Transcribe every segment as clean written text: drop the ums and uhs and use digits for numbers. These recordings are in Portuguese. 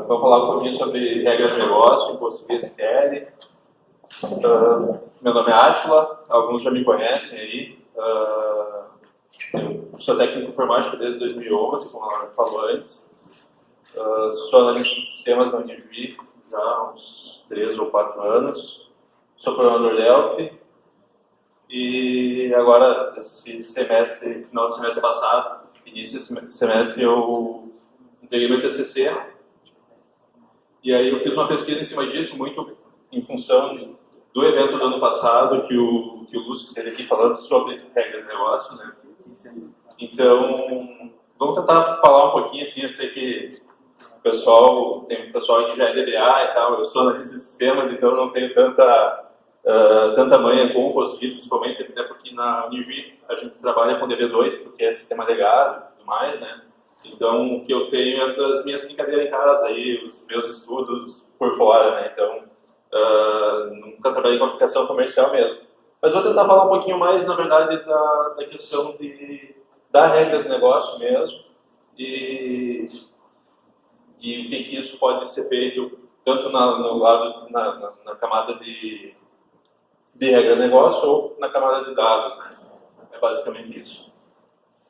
Vou falar um pouquinho sobre regras de negócio em PostgreSQL. Meu nome é Átila, alguns já me conhecem aí. Eu sou técnico informático desde 2011, como a Laura falou antes. Sou analista de sistemas na Unijuí já há uns 3 ou 4 anos. Sou programador Delphi. E agora, esse semestre, final do semestre passado, início desse semestre, eu entreguei meu TCC. E aí eu fiz uma pesquisa em cima disso, muito em função do evento do ano passado, que o Lúcio esteve aqui falando sobre regras de negócio, né? Então, vamos tentar falar um pouquinho, assim, eu sei que tem um pessoal que já é DBA e tal, eu sou analista de sistemas, então não tenho tanta manha com o PostgreSQL, principalmente, até porque na Unijuí a gente trabalha com DB2, porque é sistema legado e tudo mais, né? Então, o que eu tenho é das minhas brincadeiras em casa, aí, os meus estudos por fora, né? Então, nunca trabalhei com aplicação comercial mesmo. Mas vou tentar falar um pouquinho mais, na verdade, da questão da regra do negócio mesmo e o que isso pode ser feito tanto na camada de regra de negócio ou na camada de dados, né? É basicamente isso.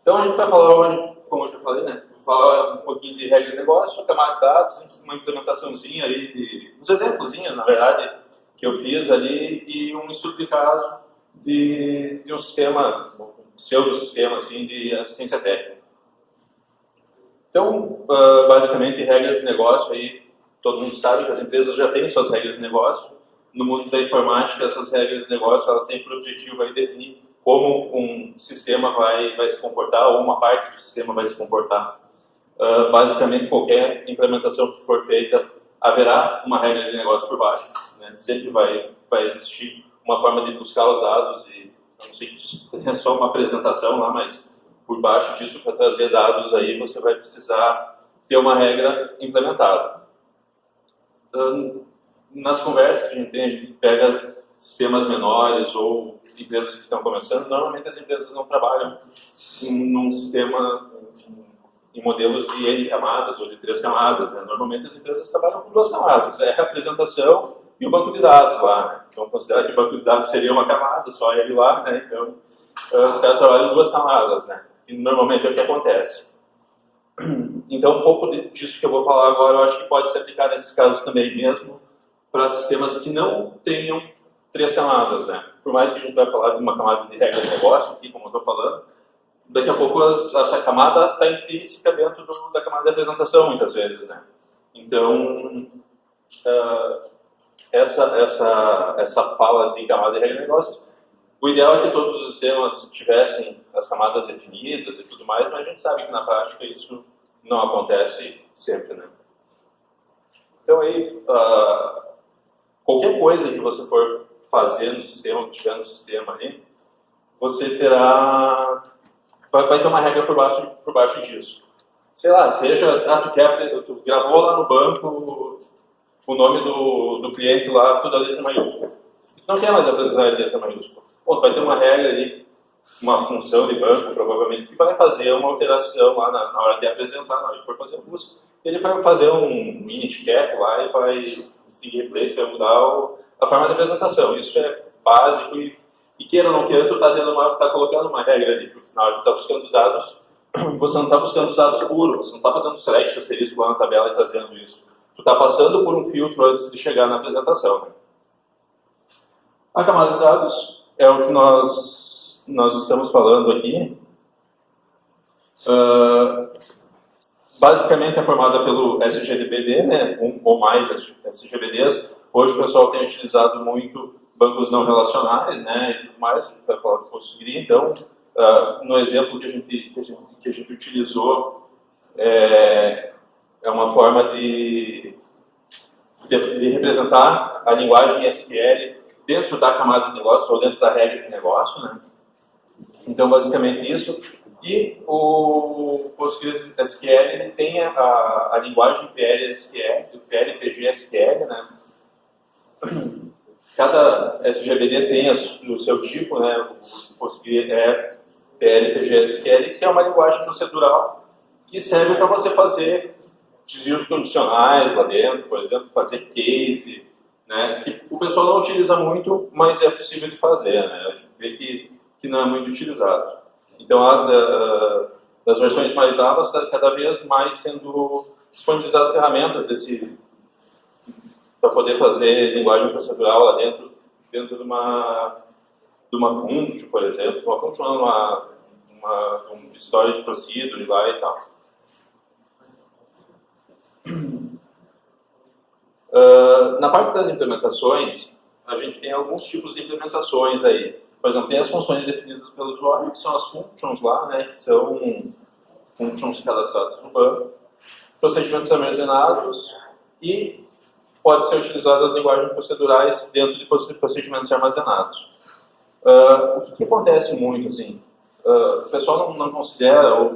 Então a gente vai falar hoje, como eu já falei, né? Vou falar um pouquinho de regra de negócio, camada de dados, uma implementaçãozinha aí, uns exemplozinhos, na verdade, que eu fiz ali e um estudo de caso de um sistema, um pseudo-sistema assim, de assistência técnica. Então, basicamente, regras de negócio aí, todo mundo sabe que as empresas já têm suas regras de negócio. No mundo da informática, essas regras de negócio elas têm por objetivo aí definir como um sistema vai se comportar ou uma parte do sistema vai se comportar. Basicamente, qualquer implementação que for feita, haverá uma regra de negócio por baixo, né? Sempre vai existir uma forma de buscar os dados e, eu não sei se é só uma apresentação lá, mas por baixo disso, para trazer dados aí, você vai precisar ter uma regra implementada. Nas conversas que a gente pega sistemas menores ou empresas que estão começando, normalmente as empresas não trabalham num sistema em modelos de N camadas ou de 3 camadas, né? Normalmente as empresas trabalham com 2 camadas, é a apresentação e o banco de dados lá, né? Então, considerar que o banco de dados seria uma camada, só ele lá, né? Então, os caras trabalham em 2 camadas, né? E normalmente é o que acontece. Então, um pouco disso que eu vou falar agora, eu acho que pode se aplicar nesses casos também mesmo, para sistemas que não tenham 3 camadas, né? Por mais que a gente vai falar de uma camada de regra de negócio aqui, como eu estou falando, daqui a pouco essa camada está intrínseca dentro da camada de apresentação, muitas vezes, né? Então, essa fala de camada de regra de negócio, o ideal é que todos os sistemas tivessem as camadas definidas e tudo mais, mas a gente sabe que na prática isso não acontece sempre, né? Então aí, qualquer coisa que você for fazer no sistema, que tiver no sistema aí, você vai ter uma regra por baixo disso. Sei lá, tu gravou lá no banco o nome do cliente lá, tudo a letra maiúscula. Tu não quer mais apresentar a letra maiúscula. Bom, vai ter uma regra ali, uma função de banco, provavelmente, que vai fazer uma alteração lá na hora de apresentar, na hora de for fazer a busca. Ele vai fazer um init cap lá e vai string replace, vai mudar a forma de apresentação. Isso é básico e queira ou não queira, tu tá colocando uma regra ali, porque na hora que tu está buscando os dados, você não está buscando os dados puros, você não está fazendo select asterisco lá na tabela e trazendo isso. Tu está passando por um filtro antes de chegar na apresentação, né? A camada de dados é o que nós estamos falando aqui. Basicamente é formada pelo SGDBD, né? Um ou mais SGBDs. Hoje o pessoal tem utilizado muito bancos não relacionais, né? E tudo mais, a gente vai falar do PostgreSQL. Então, no exemplo que a gente utilizou, é uma forma de representar a linguagem SQL dentro da camada de negócio ou dentro da regra de negócio, né? Então, basicamente isso. E o PostgreSQL tem a linguagem PLSQL, PLPGSQL, né? Cada SGBD tem o seu tipo, né? O PostgreSQL é PLPGSQL, que é uma linguagem procedural e serve para você fazer desvios condicionais lá dentro, por exemplo, fazer case, né, que o pessoal não utiliza muito, mas é possível de fazer, né, a gente vê que não é muito utilizado. Então, das versões mais novas, cada vez mais sendo disponibilizadas ferramentas para poder fazer linguagem procedural lá dentro de uma function, por exemplo, uma function um storage procedure lá e tal. Na parte das implementações, a gente tem alguns tipos de implementações aí. Por exemplo, tem as funções definidas pelo usuário, que são as functions lá, né, que são functions cadastradas no banco, procedimentos armazenados e pode ser utilizado as linguagens procedurais dentro de procedimentos armazenados. O que acontece muito, assim, o pessoal não considera ou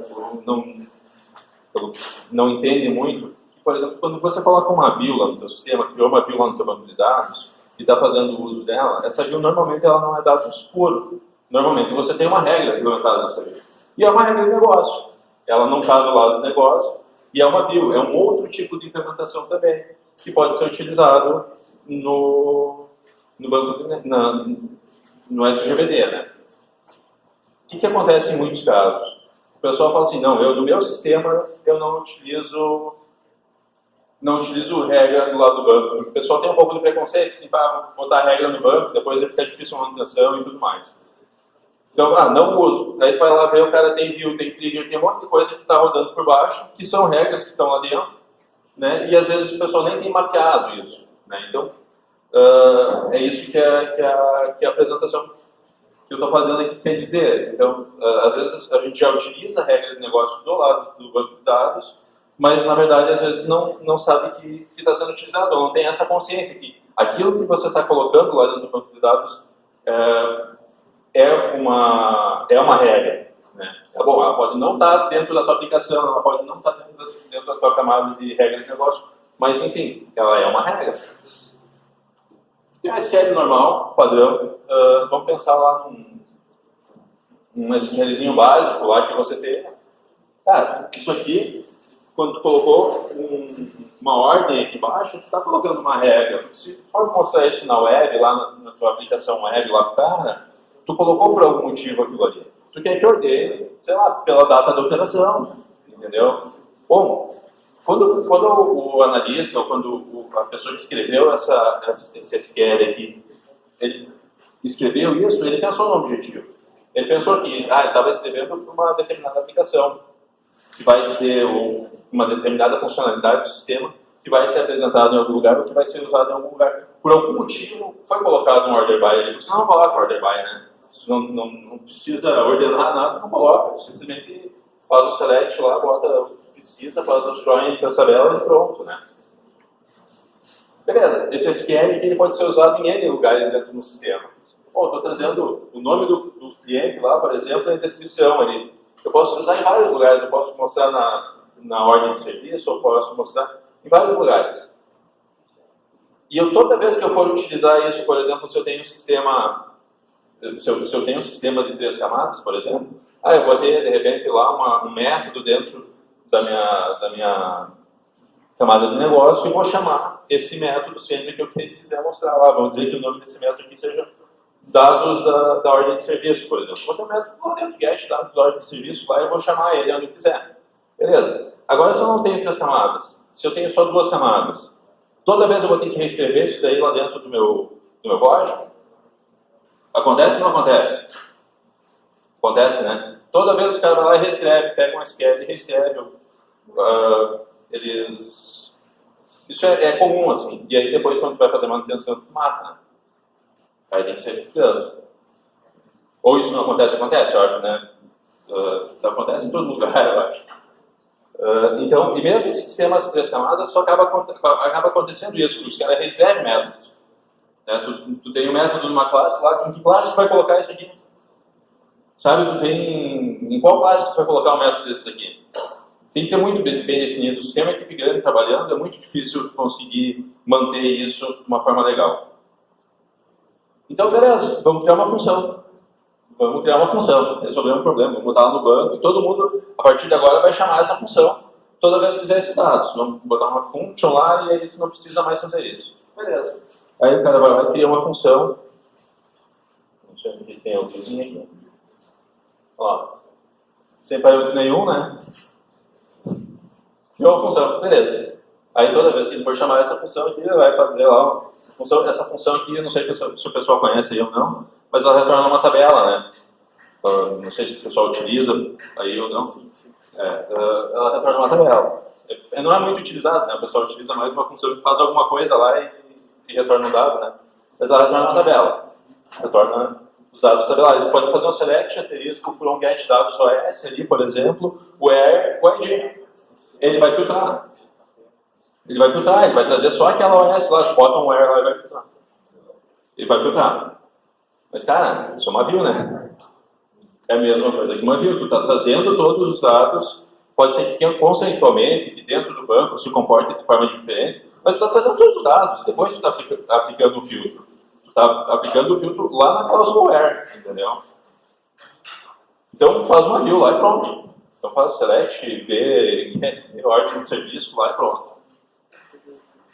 não entende muito que, por exemplo, quando você coloca uma view lá no seu sistema, criou uma view lá no seu banco de dados e está fazendo uso dela, essa view normalmente ela não é dados puro. Normalmente você tem uma regra implementada nessa view. E é uma regra de negócio. Ela não está do lado do negócio e é uma view. É um outro tipo de implementação também, que pode ser utilizado no banco no SGBD, né? O que acontece em muitos casos? O pessoal fala assim, não, no meu sistema eu não utilizo regra do lado do banco. O pessoal tem um pouco de preconceito, assim, para botar regra no banco, depois vai ficar difícil a manutenção e tudo mais. Então, não uso. Aí vai lá ver, o cara tem view, tem trigger, tem um monte de coisa que está rodando por baixo, que são regras que estão lá dentro, né? E às vezes o pessoal nem tem mapeado isso, né? Então, é isso que a apresentação que eu estou fazendo aqui quer dizer. Então, às vezes a gente já utiliza a regra de negócio do lado do banco de dados, mas na verdade às vezes não sabe que está sendo utilizado, ou não tem essa consciência que aquilo que você está colocando lá dentro do banco de dados é uma regra, né? Bom, ela pode não estar dentro da tua aplicação, ela pode não estar dentro da tua camada de regra de negócio, mas enfim, ela é uma regra. Tem um SQL normal, padrão, vamos pensar lá num SQLzinho básico lá que você tem. Cara, isso aqui, quando tu colocou uma ordem aqui embaixo, tu está colocando uma regra. Se for mostrar isso na web, lá na tua aplicação web, lá pro cara, tu colocou por algum motivo aquilo ali. Tu quer que ordene, sei lá, pela data da operação, entendeu? Bom, quando o analista, ou quando a pessoa que escreveu esse SQL aqui, ele escreveu isso, ele pensou no objetivo. Ele pensou que estava escrevendo uma determinada aplicação, que vai ser uma determinada funcionalidade do sistema, que vai ser apresentada em algum lugar ou que vai ser usada em algum lugar. Por algum motivo, foi colocado um order by. Ele disse, não coloca order by, né? Isso não precisa ordenar nada, não coloca. Simplesmente faz o select lá, bota o que precisa, faz os join das tabelas e pronto, né? Beleza, esse SQL aqui, ele pode ser usado em N lugares dentro do sistema. Estou trazendo o nome do cliente lá, por exemplo, na descrição ali. Eu posso usar em vários lugares, eu posso mostrar na ordem de serviço, ou posso mostrar em vários lugares. E toda vez que eu for utilizar isso, por exemplo, se eu tenho um sistema de 3 camadas, por exemplo, eu vou ter, de repente, lá um método dentro da minha camada de negócio e vou chamar esse método sempre que eu quiser mostrar lá. Vamos dizer que o nome desse método aqui seja dados da ordem de serviço, por exemplo. Vou ter um método lá dentro, get dados da ordem de serviço, lá eu vou chamar ele onde eu quiser. Beleza. Agora, se eu não tenho 3 camadas, se eu tenho só 2 camadas, toda vez eu vou ter que reescrever isso daí lá dentro do meu código? Acontece ou não acontece? Acontece, né? Toda vez os caras vão lá e reescrevem, pegam um SQL e reescrevem. Isso é comum, assim. E aí depois, quando tu vai fazer manutenção, tu mata, né? Aí tem que ser cuidado. Ou isso não acontece? Acontece, eu acho, né? Acontece em todo lugar, eu acho. Então, e mesmo esses sistemas de 3 camadas, só acaba acontecendo isso, porque os caras reescrevem métodos. Né? Tu tem um método numa classe lá, em que classe tu vai colocar isso aqui? Sabe, em qual classe tu vai colocar um método desses aqui? Tem que ter muito bem definido. O sistema equipe grande trabalhando, é muito difícil conseguir manter isso de uma forma legal. Então, beleza, vamos criar uma função. vamos criar uma função, resolver um problema, vamos botar lá no banco e todo mundo, a partir de agora, vai chamar essa função toda vez que quiser esses dados. Vamos botar uma function lá e aí tu não precisa mais fazer isso. Beleza. Aí o cara vai lá e cria uma função. Deixa eu ver se tem outrozinho aqui. Ó, sem parâmetro nenhum, né? Criou uma função, beleza. Aí toda vez que ele for chamar essa função aqui, ele vai fazer lá essa função aqui, eu não sei se o pessoal conhece aí ou não, mas ela retorna uma tabela, né? Não sei se o pessoal utiliza aí ou não. Ela retorna uma tabela. Não é muito utilizado, né? O pessoal utiliza mais uma função que faz alguma coisa lá e retorna um dado, né? Mas ela retorna uma tabela. Retorna os dados tabelares. Você pode fazer um select asterisco from get dados OS ali, por exemplo, where o ID. Ele vai filtrar. Ele vai trazer só aquela OS lá, bota um where lá e vai filtrar. Ele vai filtrar. Mas, cara, isso é uma view, né? É a mesma coisa que uma view. Tu está trazendo todos os dados, pode ser que conceitualmente, que dentro do banco se comporte de forma diferente, mas tu está trazendo todos os dados, depois tu está aplicando o filtro. Tu está aplicando o filtro lá na cláusula where, entendeu? Então, faz uma view lá e pronto. Então, faz select, vê ordem de serviço lá e pronto.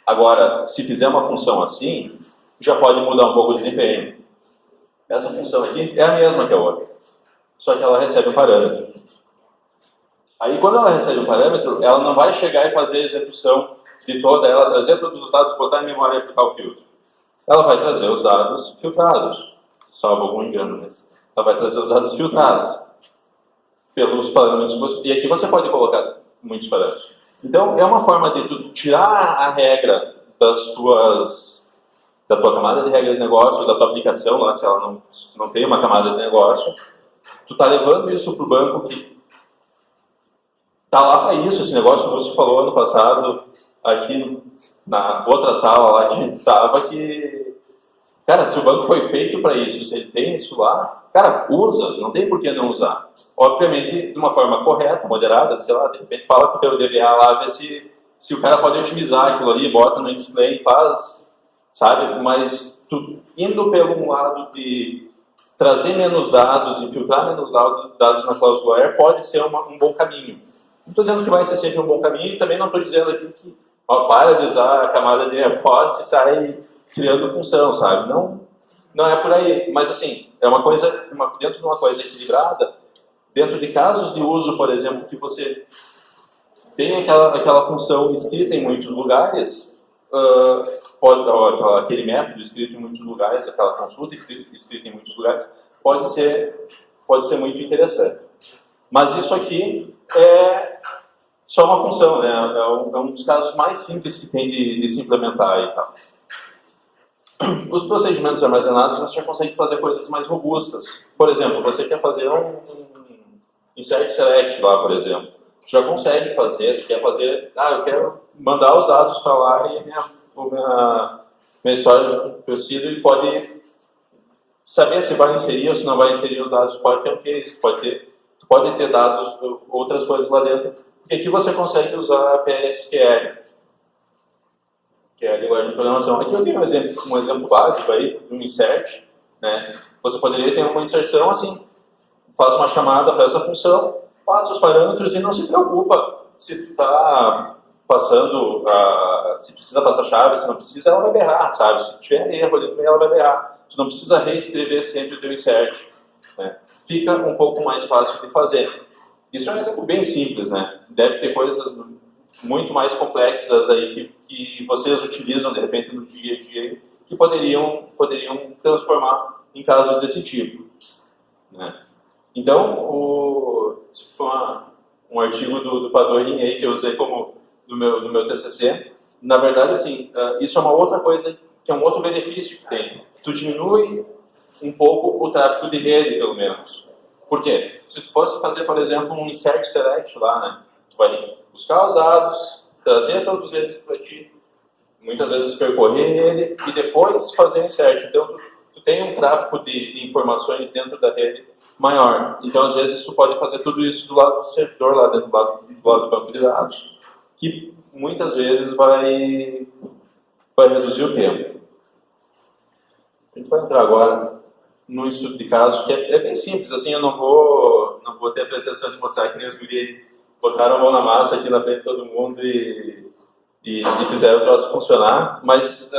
Agora, se fizer uma função assim, já pode mudar um pouco o desempenho. Essa função aqui é a mesma que a outra, só que ela recebe um parâmetro. Aí, quando ela recebe um parâmetro, ela não vai chegar e fazer a execução de toda ela, trazer todos os dados, botar em memória e aplicar o filtro. Ela vai trazer os dados filtrados, salvo algum engano, mas ela vai trazer os dados filtrados pelos parâmetros. E aqui você pode colocar muitos parâmetros. Então, é uma forma de tu tirar a regra da tua camada de regra de negócio, da tua aplicação, lá, se ela não tem uma camada de negócio. Tu está levando isso para o banco que está lá para isso, esse negócio que você falou ano passado, aqui na outra sala lá que a gente estava, que, cara, se o banco foi feito para isso, se ele tem isso lá, cara, usa, não tem por que não usar. Obviamente, de uma forma correta, moderada, sei lá, de repente fala com o teu DBA lá, vê se o cara pode otimizar aquilo ali, bota no display, faz, sabe? Mas tu indo pelo lado de trazer menos dados e filtrar menos dados na cláusula where pode ser um bom caminho. Não estou dizendo que vai ser sempre um bom caminho e também não estou dizendo aqui que para de usar a camada de AirPods e sai criando função, sabe? Não é por aí. Mas assim, é uma coisa, dentro de uma coisa equilibrada, dentro de casos de uso, por exemplo, que você tem aquela função escrita em muitos lugares, aquele método escrito em muitos lugares, aquela consulta escrita em muitos lugares, pode ser muito interessante. Mas isso aqui é só uma função, né? É um dos casos mais simples que tem de se implementar e tal. Os procedimentos armazenados, você já consegue fazer coisas mais robustas. Por exemplo, você quer fazer um insert select lá, por exemplo. Já consegue fazer, você quer fazer, eu quero mandar os dados para lá e minha história de procedure pode saber se vai inserir ou se não vai inserir os dados. Pode ter um case, pode ter dados, outras coisas lá dentro. E aqui você consegue usar a PLSQL, que é a linguagem de programação. Aqui eu tenho um exemplo básico aí, um insert, né? Você poderia ter uma inserção assim, faz uma chamada para essa função, passa os parâmetros e não se preocupa se está passando, se precisa passar chave, se não precisa, ela vai berrar, sabe? Se tiver erro ali no meio, ela vai berrar. Você não precisa reescrever sempre o teu insert, né? Fica um pouco mais fácil de fazer. Isso é um exemplo bem simples, né? Deve ter coisas muito mais complexas aí que vocês utilizam de repente no dia a dia que poderiam transformar em casos desse tipo, né? Então, isso foi um artigo do Padorin aí que eu usei como no meu TCC. Na verdade, assim, isso é uma outra coisa, que é um outro benefício que tem. Tu diminui um pouco o tráfego de rede, pelo menos. Por quê? Se tu fosse fazer, por exemplo, um insert select lá, né? Tu vai buscar os dados, trazer todos eles para ti, muitas vezes percorrer ele e depois fazer o insert. Então, tu tem um tráfego de informações dentro da rede maior. Então, às vezes, tu pode fazer tudo isso do lado do servidor, lá dentro do lado do banco de dados, que muitas vezes vai reduzir o tempo. A gente vai entrar agora num estudo de caso que é bem simples, assim, eu não vou ter a pretensão de mostrar que nem os guri botaram a mão na massa aqui na frente de todo mundo e fizeram o troço funcionar, mas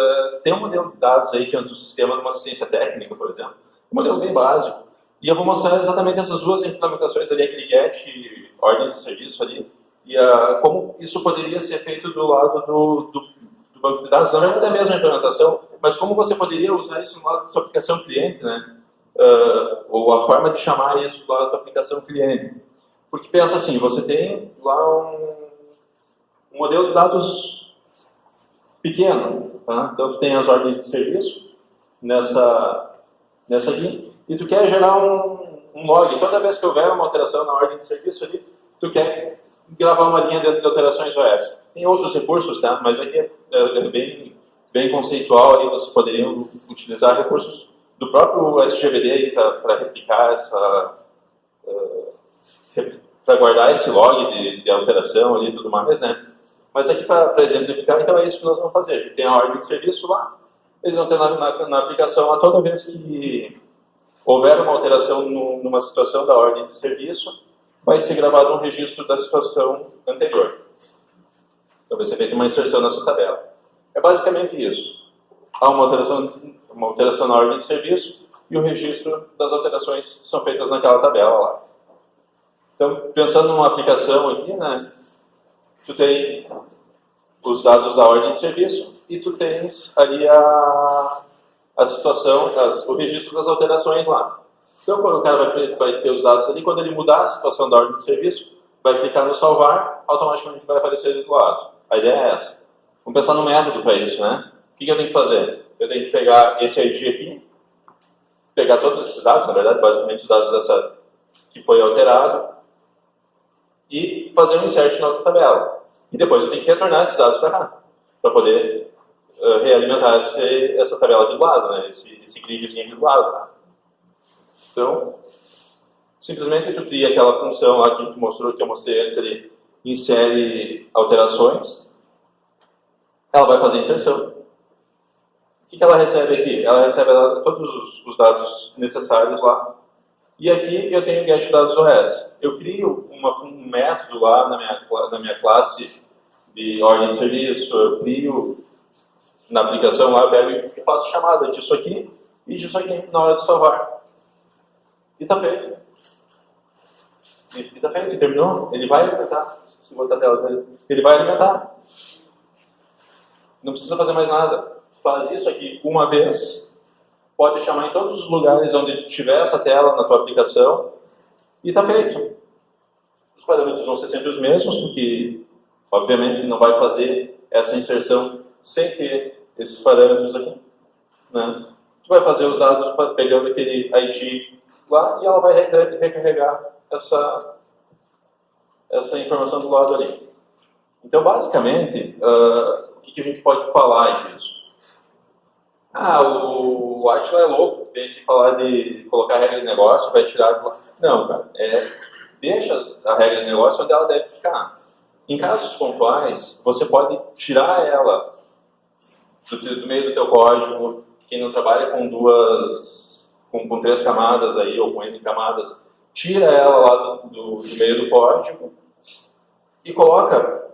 tem um modelo de dados aí que é do sistema de uma assistência técnica, por exemplo, um modelo bem básico, e eu vou mostrar exatamente essas duas implementações ali, aquele GET, ordens de serviço ali, e como isso poderia ser feito do lado do banco de dados, na verdade é a mesma implementação, mas como você poderia usar isso no lado da sua aplicação cliente, né? Ou a forma de chamar isso do lado da aplicação cliente. Porque pensa assim, você tem lá um modelo de dados pequeno, tá? Então tu tem as ordens de serviço nessa aqui, e tu quer gerar um log. Toda vez que houver uma alteração na ordem de serviço ali, tu quer gravar uma linha dentro de alterações OS. Tem outros recursos, tá? Mas aqui é bem conceitual, ali vocês poderiam utilizar recursos do próprio SGBD para replicar para guardar esse log de alteração ali e tudo mais, né? Mas aqui para exemplificar, então é isso que nós vamos fazer. A gente tem a ordem de serviço lá, eles vão ter na aplicação a toda vez que houver uma alteração numa situação da ordem de serviço, vai ser gravado um registro da situação anterior. Então vai ser feita uma inserção nessa tabela. É basicamente isso. Há uma alteração na ordem de serviço e o registro das alterações que são feitas naquela tabela lá. Então, pensando numa aplicação aqui, né, tu tem os dados da ordem de serviço e tu tens ali a situação, o registro das alterações lá. Então, quando o cara vai ter os dados ali, quando ele mudar a situação da ordem de serviço, vai clicar no salvar, automaticamente vai aparecer ali do lado. A ideia é essa. Vamos pensar no método para isso, né? O que eu tenho que fazer? Eu tenho que pegar esse ID aqui, pegar todos esses dados, na verdade, basicamente os dados dessa que foi alterado, e fazer um insert na outra tabela. E depois eu tenho que retornar esses dados para cá, para poder realimentar essa tabela aqui do lado, né? Esse gridzinho aqui do lado. Então, simplesmente tu cria aquela função lá que eu mostrei antes ali, insere alterações, ela vai fazer a inserção. O que ela recebe aqui? Ela recebe todos os dados necessários lá. E aqui eu tenho get dados OS. Eu crio um método lá na minha classe de ordem de serviço, eu crio na aplicação lá, eu pego e faço chamada disso aqui e disso aqui na hora de salvar. E está feito. E está feito, e terminou. Ele vai alimentar. Se botar a tela dele, ele vai alimentar. Não precisa fazer mais nada. Faz isso aqui uma vez, pode chamar em todos os lugares onde tu tiver essa tela na tua aplicação e está feito. Os parâmetros vão ser sempre os mesmos, porque obviamente ele não vai fazer essa inserção sem ter esses parâmetros aqui, né? Tu vai fazer os dados pegando aquele ID lá e ela vai recarregar essa informação do lado ali. Então, basicamente, o que a gente pode falar disso? O Atila é louco, tem que falar de colocar a regra de negócio, vai tirar do lado. Não, cara, deixa a regra de negócio onde ela deve ficar. Em casos pontuais, você pode tirar ela do meio do teu código. Quem não trabalha com 3 camadas aí, ou com N camadas, tira ela lá do meio do código e coloca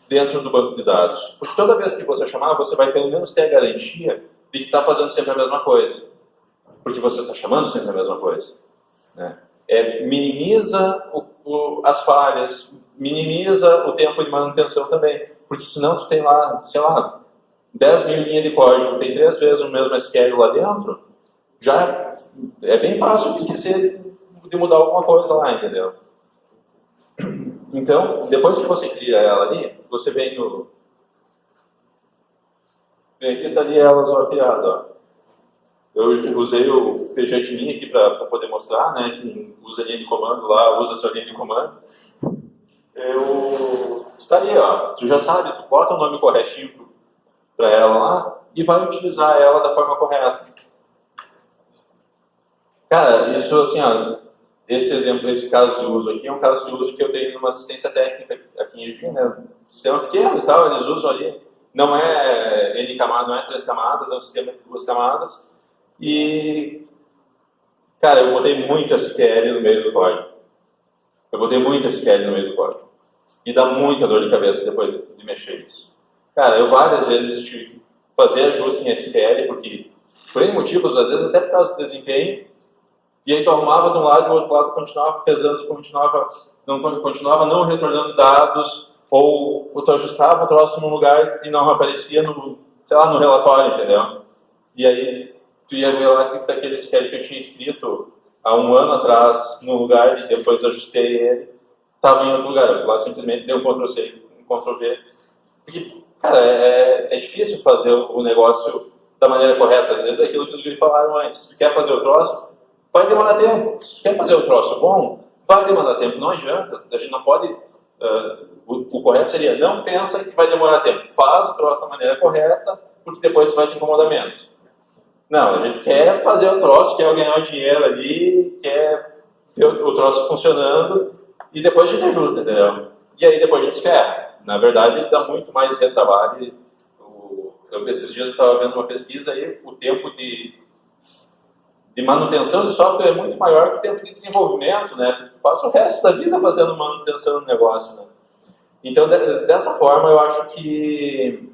dentro do banco de dados. Porque toda vez que você chamar, você vai pelo menos ter a garantia de que está fazendo sempre a mesma coisa. Porque você está chamando sempre a mesma coisa. Né? Minimiza as falhas, minimiza o tempo de manutenção também. Porque senão tu tem lá, sei lá, 10 mil linhas de código, tem 3 vezes o mesmo SQL lá dentro, já é bem fácil de esquecer de mudar alguma coisa lá, entendeu? Então, depois que você cria ela ali, você vem aqui, está ali ela só criada, ó. Eu usei o PGAdmin aqui para poder mostrar, né? Quem usa linha de comando lá, usa sua linha de comando. Está ali, ó. Tu já sabe, tu bota o nome corretinho para ela lá e vai utilizar ela da forma correta. Cara, isso assim, ó, esse caso de uso aqui é um caso de uso que eu tenho numa assistência técnica aqui em Juiz, né? Sistema pequeno e tal, eles usam ali. Não é N camada, não é 3 camadas, é um sistema de 2 camadas. E Cara, eu botei muito SQL no meio do código. Eu botei muito SQL no meio do código. E dá muita dor de cabeça depois de mexer isso. Cara, eu várias vezes tive que fazer ajuste em SQL, porque, por N motivos, às vezes até por causa do desempenho, e aí tu arrumava de um lado e do outro lado continuava pesando, continuava não retornando dados, ou tu ajustava o troço num lugar e não aparecia no, sei lá, no relatório, entendeu? E aí tu ia ver lá que daquele SQL que eu tinha escrito há um ano atrás no lugar e depois ajustei ele, estava em outro lugar. Eu fui lá simplesmente dei um Ctrl+C, um Ctrl+V. Porque, cara, é difícil fazer o negócio da maneira correta. Às vezes é aquilo que os guris falaram antes. Se tu quer fazer o troço, vai demorar tempo. Se tu quer fazer o troço bom, vai demorar tempo. Não adianta. A gente não pode... o correto seria, não pensa que vai demorar tempo. Faz o troço da maneira correta, porque depois tu vai se incomodar menos. Não, a gente quer fazer o troço, quer ganhar o dinheiro ali, quer ver o troço funcionando, e depois a gente ajusta, entendeu? E aí depois a gente se ferra. Na verdade, dá muito mais retrabalho. Esses dias eu estava vendo uma pesquisa aí, o tempo de manutenção do software é muito maior que o tempo de desenvolvimento, né? Tu passa o resto da vida fazendo manutenção do negócio, né? Então, dessa forma, eu acho que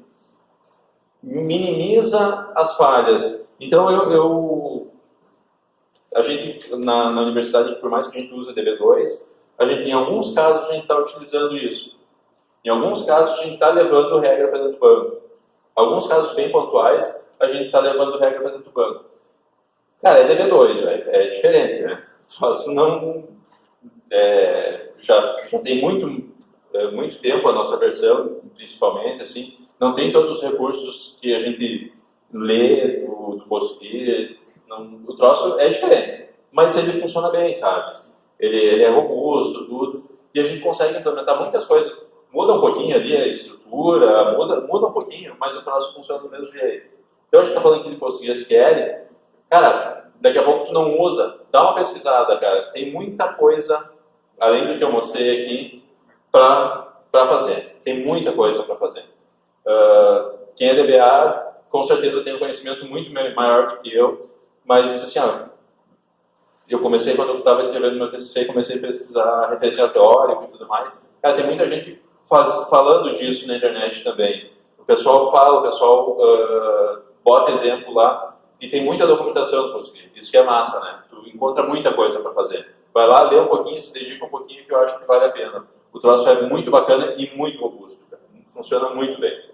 minimiza as falhas. Então, a gente, na universidade, por mais que a gente use DB2, a gente, em alguns casos, a gente está utilizando isso. Em alguns casos, a gente está levando regra para dentro do banco. Alguns casos bem pontuais, a gente está levando regra para dentro do banco. Cara, é DB2, velho. É diferente, né? Isso não... já tem muito tempo a nossa versão, principalmente, assim. Não tem todos os recursos que a gente lê do PostGIS. O troço é diferente. Mas ele funciona bem, sabe? Ele é robusto, tudo. E a gente consegue implementar muitas coisas. Muda um pouquinho ali a estrutura, muda um pouquinho, mas o troço funciona do mesmo jeito. Então a gente está falando aqui de PostgreSQL, cara, daqui a pouco tu não usa, dá uma pesquisada, cara. Tem muita coisa, além do que eu mostrei aqui, para fazer. Tem muita coisa para fazer. Quem é DBA, com certeza tem um conhecimento muito maior do que eu, mas assim, eu comecei, quando eu estava escrevendo meu TCC, comecei a pesquisar referencial teórico e tudo mais. Cara, tem muita gente falando disso na internet também. O pessoal fala, o pessoal bota exemplo lá, e tem muita documentação do PostgreSQL. Isso que é massa, né? Tu encontra muita coisa para fazer. Vai lá, lê um pouquinho, se dedica um pouquinho, que eu acho que vale a pena. O troço é muito bacana e muito robusto. Cara. Funciona muito bem.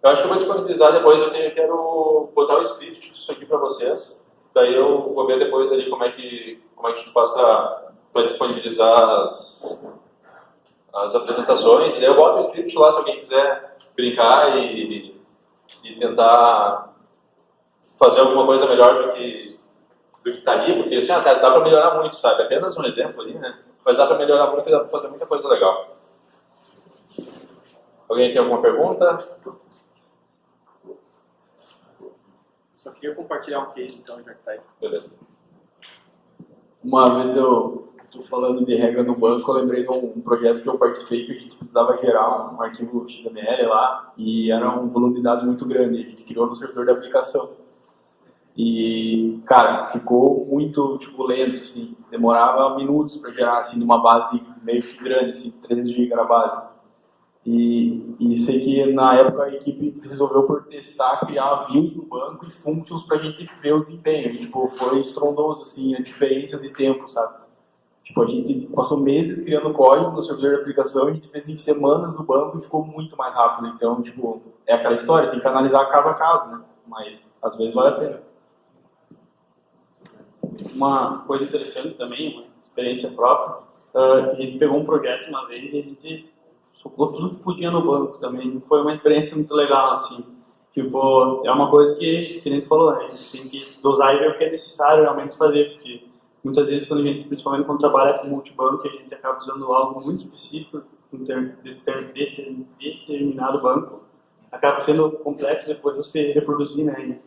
Eu acho que eu vou disponibilizar depois, quero botar o script disso aqui para vocês. Daí eu vou ver depois ali como é que a gente faz para disponibilizar as apresentações. E daí eu boto o script lá se alguém quiser brincar e tentar fazer alguma coisa melhor do que está ali, porque assim, dá para melhorar muito, sabe? Apenas um exemplo ali, né? Mas dá para melhorar muito e dá para fazer muita coisa legal. Alguém tem alguma pergunta? Só queria compartilhar um case, então, já que tá aí. Beleza. Uma vez eu estou falando de regra no banco, eu lembrei de um projeto que eu participei que a gente precisava gerar um arquivo XML lá e era um volume de dados muito grande. A gente criou no servidor da aplicação. E, cara, ficou muito, lento, assim. Demorava minutos para gerar, assim, numa base meio que grande, assim, 300 GB a base. E sei que na época a equipe resolveu por testar, criar views no banco e functions pra gente ver o desempenho. E, foi estrondoso, assim, a diferença de tempo, sabe? A gente passou meses criando código no servidor de aplicação, a gente fez em semanas no banco e ficou muito mais rápido. Então, é aquela história, tem que analisar caso a caso, né? Mas, às vezes, vale a pena. Uma coisa interessante também, uma experiência própria, que a gente pegou um projeto uma vez e a gente socou tudo que podia no banco também. Foi uma experiência muito legal, assim. É uma coisa que a gente falou, né? A gente tem que dosar e ver o que é necessário realmente fazer, porque muitas vezes, principalmente quando trabalha com multibanco, a gente acaba usando algo muito específico em determinado banco, acaba sendo complexo depois você reproduzir, né?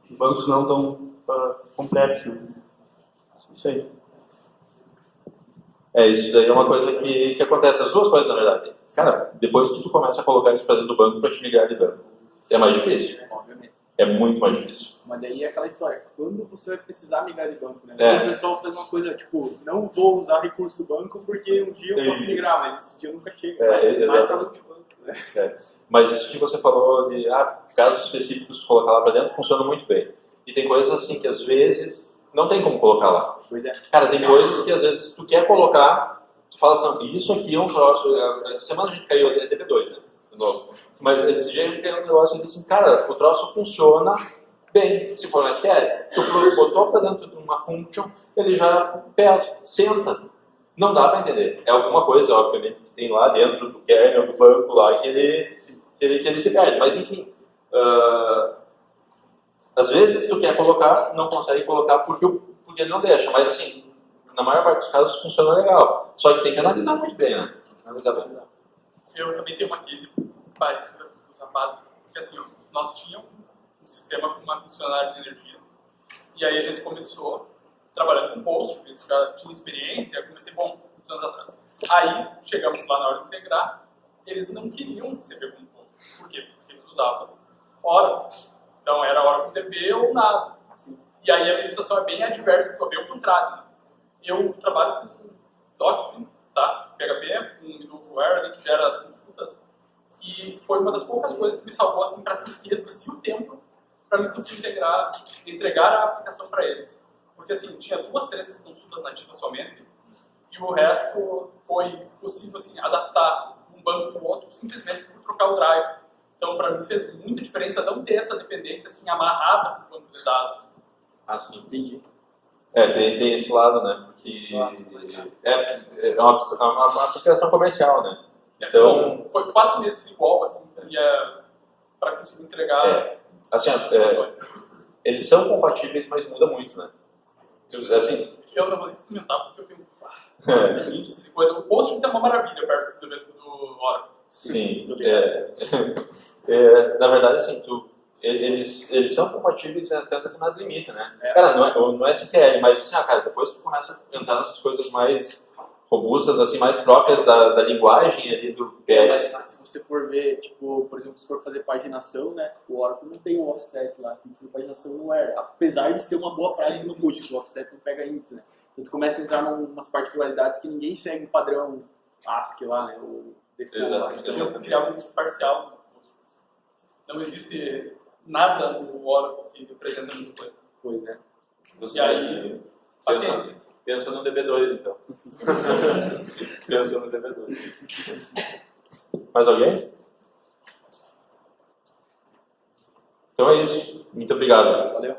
Em bancos não tão complexos, né? Isso aí. Isso daí é uma coisa que acontece, as duas coisas, na verdade. Cara, depois que tu começa a colocar isso para dentro do banco, para te migrar de banco, é mais difícil. É muito mais difícil. Mas daí é aquela história, quando você vai precisar migrar de banco, né? É. O pessoal faz uma coisa, tipo, não vou usar recurso do banco porque um dia eu posso migrar, mas esse dia nunca chega. Mais pra multibanco, né? Mas isso que você falou de casos específicos colocar lá para dentro funciona muito bem. E tem coisas assim que às vezes não tem como colocar lá. Pois é. Cara, tem coisas que às vezes tu quer colocar, tu fala assim, isso aqui é um troço, essa semana a gente caiu, é DB2, né? De novo. Mas esse dia a gente caiu um negócio e disse assim, cara, o troço funciona bem, se for mais quer. Tu botou para dentro de uma function, ele já pesa, senta. Não dá para entender. É alguma coisa, obviamente, que tem lá dentro do kernel, do banco lá, que ele se perde. Mas enfim, às vezes tu quer colocar, não consegue colocar porque ele não deixa. Mas assim, na maior parte dos casos funciona legal. Só que tem que analisar muito bem, né? Analisar bem. Eu também tenho uma case parecida com os rapazes, porque assim, nós tínhamos um sistema com uma funcionária de energia, e aí a gente começou trabalhando com Post, eles já tinham experiência, eu comecei, muitos anos atrás. Aí, chegamos lá na hora de integrar, eles não queriam receber com Post. Por quê? Porque eles usavam Oracle. Então, era Oracle DB ou nada. E aí, a minha situação é bem adversa, porque é o contrário. Eu trabalho com Doctrine, tá? PHP, com middleware, que gera as consultas. E foi uma das poucas coisas que me salvou, assim, para conseguir reduzir o tempo para me conseguir entregar a aplicação para eles. Porque assim, tinha 2, 3 consultas nativas somente, e o resto foi possível assim, adaptar um banco para o outro simplesmente por trocar o drive. Então, para mim, fez muita diferença não ter essa dependência assim, amarrada no banco de dados. Sim, entendi. Tem esse lado, né? Porque é uma aplicação comercial, né? Então, foi 4 meses igual, assim, para conseguir entregar. Eles são compatíveis, mas muda muito, né? Assim, eu não vou nem comentar porque eu tenho índices e coisa. O Postgres é uma maravilha perto do Oracle. Sim. Na verdade, assim, eles são compatíveis até um determinado limite, né? Cara, não é SQL, mas assim, cara, depois tu começa a entrar nessas coisas mais robustas, assim, mais próprias da linguagem ali do PS. Mas se você for ver, tipo, por exemplo, se for fazer paginação, né, o Oracle não tem um offset lá, a paginação não é, apesar de ser uma boa prática no Push, que o offset não pega índice, né, então tu começa a entrar em umas particularidades que ninguém segue o padrão ASCII lá, né, o default lá. Então eu criava um índice parcial. Não existe nada no Oracle que representa a mesma coisa. Pois, né. E aí, pensa no DB2, então. Pensa no DB2. Mais alguém? Então é isso. Muito obrigado. Valeu.